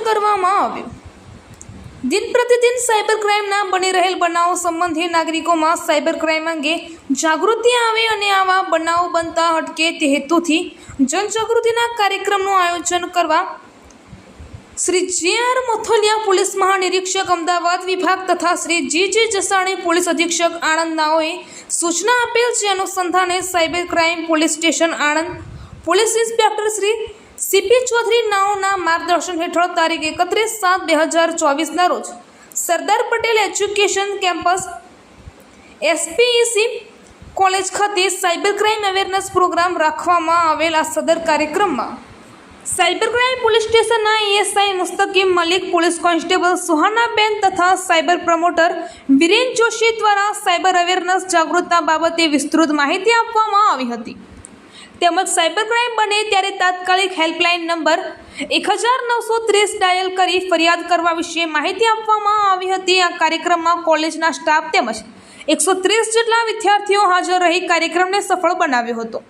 કરવામાં આવ્યું। दिन प्रतिदिन साइबर क्राइमना बनी रहेल बनावों संबंधी नागरिकों साइबर क्राइम अंगे जागृति आवे अने आवा बनाव बनता अटके ते हेतुथी जनजागृतिना कार्यक्रमનું आयोजन करवा श्री जे.आर. मोथलिया पुलिस महानिरीक्षक अमदावाद विभाग तथा श्री जी.जे. जसाणी पुलिस अधीक्षक आणंद नाओए सूचना आपेल। जे अनुसंधाने cyber crime police station Anand police inspector Shri C P. Chaudhary नाओना मार्गदर्शन हेठळ तारीख 31/7/2024 रोज Sardar Patel education campus SPEC college खाते साइबर क्राइम अवेरनेस प्रोग्राम राखवामां आवेल। आ सदर कार्यक्रममां cyber crime police station ASI Mustakim Malik, police constable सुहानाबेन तथा साइबर प्रमोटर वीरेन जोशी द्वारा साइबर अवेरनेस जागृतता बाबते विस्तृत माहिती आपवामां आवी हती। તેમજ સાયબર ક્રાઇમ બને ત્યારે તાત્કાલિક હેલ્પલાઇન નંબર 1930 ડાયલ કરી ફરિયાદ કરવા વિશે માહિતી આપવામાં આવી હતી। આ કાર્યક્રમમાં કોલેજના સ્ટાફ તેમજ 130 જેટલા વિદ્યાર્થીઓ હાજર રહી કાર્યક્રમને સફળ બનાવ્યો હતો।